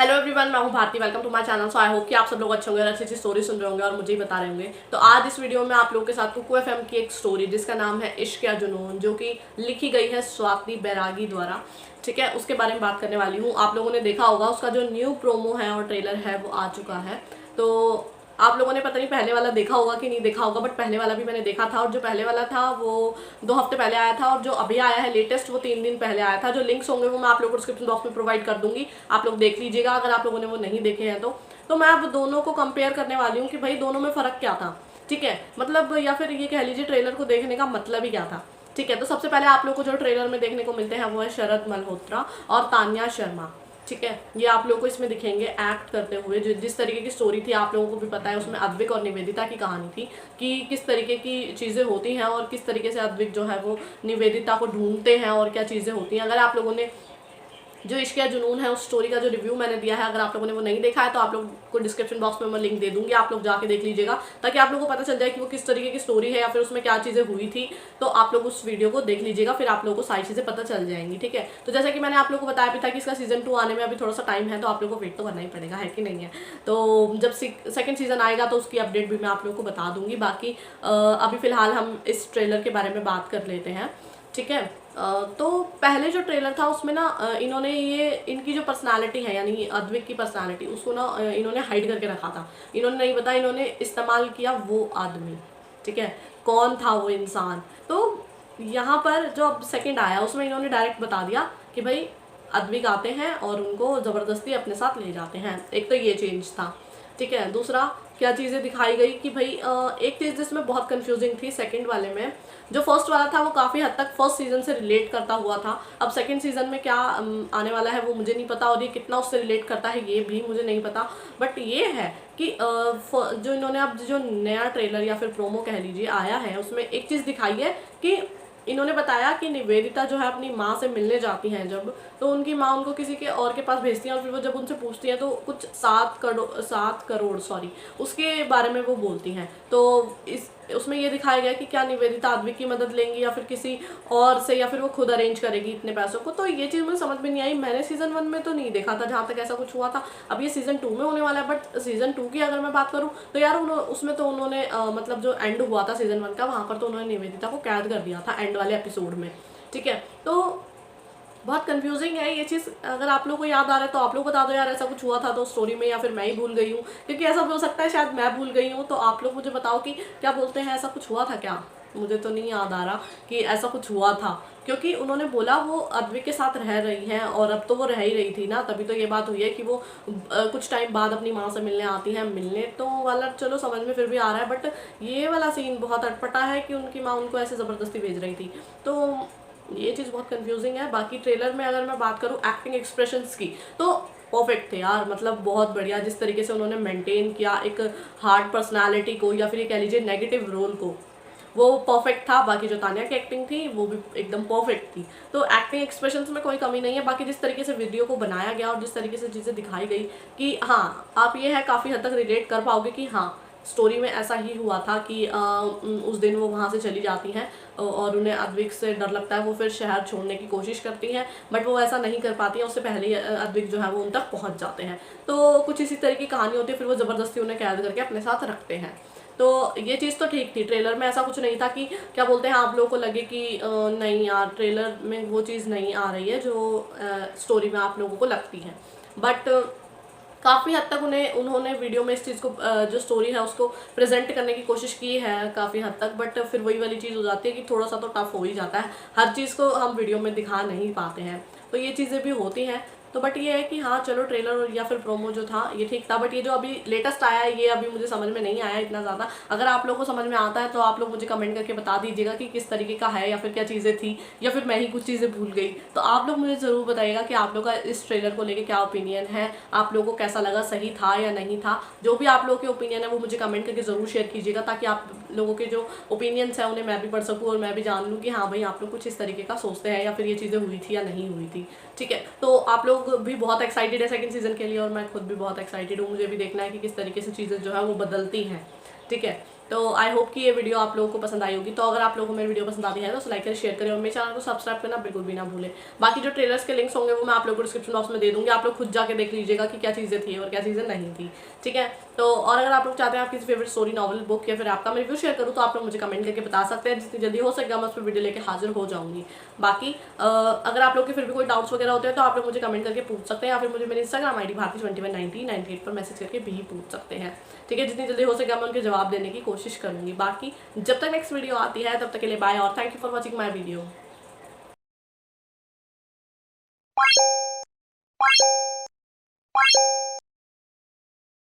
Hello everyone, मैं हूं Bharti. Welcome to my channel. So I hope कि आप सब लोग अच्छे होंगे और अच्छी अच्छी स्टोरी सुन रहे होंगे और मुझे ही बता रहे होंगे। तो आज इस वीडियो में आप लोगों के साथ कुकू एफएम की एक स्टोरी जिसका नाम है इश्क या जुनून, जो कि लिखी गई है स्वाति बैरागी द्वारा। ठीक है, उसके बारे में बात करने वाली हूँ। आप लोगों ने देखा होगा उसका जो न्यू प्रोमो है और ट्रेलर है वो आ चुका है। तो आप लोगों ने पता नहीं पहले वाला देखा होगा कि नहीं देखा होगा, बट पहले वाला भी मैंने देखा था। और जो पहले वाला था वो 2 हफ्ते पहले आया था और जो अभी आया है लेटेस्ट वो 3 दिन पहले आया था। जो लिंक्स होंगे वो मैं आप लोगों को डिस्क्रिप्शन बॉक्स में प्रोवाइड कर दूंगी, आप लोग देख लीजिएगा अगर आप लोगों ने वो नहीं देखे हैं तो मैं अब दोनों को कंपेयर करने वाली हूँ कि भाई दोनों में फ़र्क क्या था। ठीक है, मतलब या फिर ये कह लीजिए ट्रेलर को देखने का मतलब ही क्या था। ठीक है, तो सबसे पहले आप लोग को जो ट्रेलर में देखने को मिलते हैं वो है शरद मल्होत्रा और तान्या शर्मा। ठीक है, ये आप लोगों को इसमें दिखेंगे एक्ट करते हुए। जिस तरीके की स्टोरी थी आप लोगों को भी पता है, उसमें अद्विक और निवेदिता की कहानी थी कि किस तरीके की चीज़ें होती हैं और किस तरीके से अद्विक जो है वो निवेदिता को ढूंढते हैं और क्या चीज़ें होती हैं। अगर आप लोगों ने जो इश्क या जुनून है उस स्टोरी का जो रिव्यू मैंने दिया है, अगर आप लोगों ने वो नहीं देखा है तो आप लोग को डिस्क्रिप्शन बॉक्स में मैं लिंक दे दूंगी, आप लोग जाके देख लीजिएगा ताकि आप लोगों को पता चल जाए कि वो किस तरीके की स्टोरी है या फिर उसमें क्या चीज़ें हुई थी। तो आप लोग उस वीडियो को देख लीजिएगा, फिर आप लोगों को सारी चीज़ें पता चल जाएंगी। ठीक है, तो जैसा कि मैंने आप लोगों को बताया भी था कि इसका सीजन 2 आने में अभी थोड़ा सा टाइम है, तो आप लोगों को वेट तो करना ही पड़ेगा, है कि नहीं है। तो जब सेकंड सीजन आएगा तो उसकी अपडेट भी मैं आप लोगों को बता दूंगी। बाकी अभी फिलहाल हम इस ट्रेलर के बारे में बात कर लेते हैं। ठीक है, तो पहले जो ट्रेलर था उसमें ना इन्होंने ये इनकी जो पर्सनालिटी है यानी अद्विक की पर्सनालिटी उसको ना इन्होंने हाइड करके रखा था। इन्होंने नहीं बताया, इन्होंने इस्तेमाल किया वो आदमी। ठीक है, कौन था वो इंसान। तो यहाँ पर जो अब सेकंड आया उसमें इन्होंने डायरेक्ट बता दिया कि भाई अद्विक आते हैं और उनको ज़बरदस्ती अपने साथ ले जाते हैं। एक तो ये चेंज था। ठीक है, दूसरा क्या चीज़ें दिखाई गई कि भाई एक चीज़ जिसमें बहुत कंफ्यूजिंग थी सेकंड वाले में, जो फर्स्ट वाला था वो काफ़ी हद तक फर्स्ट सीजन से रिलेट करता हुआ था। अब सेकंड सीजन में क्या आने वाला है वो मुझे नहीं पता और ये कितना उससे रिलेट करता है ये भी मुझे नहीं पता। बट ये है कि जो इन्होंने अब जो नया ट्रेलर या फिर प्रोमो कह लीजिए आया है उसमें एक चीज़ दिखाई है कि इन्होंने बताया कि निवेदिता जो है अपनी माँ से मिलने जाती हैं जब, तो उनकी माँ उनको किसी के और के पास भेजती हैं और फिर वो जब उनसे पूछती हैं तो कुछ 7 करोड़ सॉरी उसके बारे में वो बोलती हैं। तो इस उसमें ये दिखाया गया कि क्या निवेदिता अद्विक की मदद लेंगी या फिर किसी और से या फिर वो खुद अरेंज करेगी इतने पैसों को। तो ये चीज़ मुझे समझ में नहीं आई। मैंने सीजन 1 में तो नहीं देखा था जहाँ तक ऐसा कुछ हुआ था। अब ये सीजन 2 में होने वाला है, बट सीजन 2 की अगर मैं बात करूँ तो यार उसमें तो उन्होंने मतलब जो एंड हुआ था सीजन 1 का वहाँ पर तो उन्होंने निवेदिता को कैद कर दिया था एंड वाले एपिसोड में। ठीक है, तो बहुत कंफ्यूजिंग है ये चीज़। अगर आप लोगों को याद आ रहा है तो आप लोग बता दो यार ऐसा कुछ हुआ था तो स्टोरी में, या फिर मैं ही भूल गई हूँ, क्योंकि ऐसा भी हो सकता है शायद मैं भूल गई हूँ। तो आप लोग मुझे बताओ कि क्या बोलते हैं, ऐसा कुछ हुआ था क्या। मुझे तो नहीं याद आ रहा कि ऐसा कुछ हुआ था, क्योंकि उन्होंने बोला वो अद्विक के साथ रह रही हैं और अब तो वो रह ही रही थी ना, तभी तो ये बात हुई है कि वो कुछ टाइम बाद अपनी माँ से मिलने आती हैं। मिलने तो वाला चलो समझ में फिर भी आ रहा है, बट ये वाला सीन बहुत अटपटा है कि उनकी माँ उनको ऐसे ज़बरदस्ती भेज रही थी। तो ये चीज़ बहुत कंफ्यूजिंग है। बाकी ट्रेलर में अगर मैं बात करूँ एक्टिंग एक्सप्रेशंस की तो परफेक्ट थे यार, मतलब बहुत बढ़िया। जिस तरीके से उन्होंने मेंटेन किया एक हार्ड पर्सनालिटी को या फिर ये कह लीजिए नेगेटिव रोल को, वो परफेक्ट था। बाकी जो तान्या की एक्टिंग थी वो भी एकदम परफेक्ट थी। तो एक्टिंग एक्सप्रेशंस में कोई कमी नहीं है। बाकी जिस तरीके से वीडियो को बनाया गया और जिस तरीके से चीज़ें दिखाई गई कि हाँ आप ये है काफ़ी हद तक रिलेट कर पाओगे कि हाँ स्टोरी में ऐसा ही हुआ था कि उस दिन वो वहाँ से चली जाती हैं और उन्हें अद्विक से डर लगता है। वो फिर शहर छोड़ने की कोशिश करती हैं बट वो ऐसा नहीं कर पाती हैं, उससे पहले ही अद्विक जो है वो उन तक पहुँच जाते हैं। तो कुछ इसी तरह की कहानी होती है, फिर वो ज़बरदस्ती उन्हें कैद करके अपने साथ रखते हैं। तो ये चीज़ तो ठीक थी। ट्रेलर में ऐसा कुछ नहीं था कि क्या बोलते हैं आप लोगों को लगे कि नहीं यार ट्रेलर में वो चीज़ नहीं आ रही है जो स्टोरी में आप लोगों को लगती है। बट काफ़ी हद तक उन्होंने वीडियो में इस चीज़ को जो स्टोरी है उसको प्रेजेंट करने की कोशिश की है काफ़ी हद तक। बट फिर वही वाली चीज़ हो जाती है कि थोड़ा सा तो टफ हो ही जाता है, हर चीज़ को हम वीडियो में दिखा नहीं पाते हैं। तो ये चीज़ें भी होती हैं। तो बट ये है कि हाँ चलो ट्रेलर या फिर प्रोमो जो था ये ठीक था। बट ये जो अभी लेटेस्ट आया है ये अभी मुझे समझ में नहीं आया इतना ज़्यादा। अगर आप लोगों को समझ में आता है तो आप लोग मुझे कमेंट करके बता दीजिएगा कि किस तरीके का है या फिर क्या चीज़ें थी या फिर मैं ही कुछ चीज़ें भूल गई। तो आप लोग मुझे ज़रूर बताइएगा कि आप लोग का इस ट्रेलर को लेकर क्या ओपिनियन है, आप लोगों को कैसा लगा, सही था या नहीं था। जो भी आप लोगों के ओपिनियन है वो मुझे कमेंट करके ज़रूर शेयर कीजिएगा ताकि आप लोगों के जो ओपिनियंस हैं उन्हें मैं भी पढ़ सकूँ और मैं भी जान लूँ कि हाँ भाई आप लोग कुछ इस तरीके का सोचते हैं या फिर ये चीज़ें हुई थी या नहीं हुई थी। ठीक है, तो आप लोग भी बहुत एक्साइटेड है सेकंड सीजन के लिए और मैं खुद भी बहुत एक्साइटेड हूँ। मुझे भी देखना है कि किस तरीके से चीज़ें जो है वो बदलती हैं। ठीक है, तो आई होप कि ये वीडियो आप लोगों को पसंद आई होगी। तो अगर आप लोगों को मेरी वीडियो पसंद आती है तो लाइक करें, शेयर करें और मेरे चैनल को सब्सक्राइब करना बिल्कुल भी ना भूलें। बाकी जो ट्रेलर्स के लिंक्स होंगे वो मैं आप लोगों को डिस्क्रिप्शन बॉक्स में दे दूँगी, आप लोग खुद जाके देख लीजिएगा कि क्या चीज़ें थी और क्या चीज़ें नहीं थी, ठीक है। तो और अगर आप लोग चाहते हैं आप किसी फेवरेट स्टोरी, नॉवल, बुक या फिर आपका मैं रिव्यू शेयर करूँ तो आप लोग मुझे कमेंट करके बता सकते हैं। जितनी जल्दी हो सकेगा मैं उस पर वीडियो लेके हाजिर हो जाऊँगी। बाकी अगर आप लोग के फिर भी कोई डाउट्स वगैरह होते हैं तो आप लोग मुझे कमेंट करके पूछ सकते हैं, या फिर मुझे मेरी इंस्टाग्राम आईडी भारती219098 पर मैसेज करके भी पूछ सकते हैं, ठीक है। जितनी जल्दी हो सकेगा मैं उनके जवाब देने की कोशिश करूँगी। बाकी जब तक नेक्स्ट वीडियो आती है तब तक के लिए बाय और thank you for watching my video.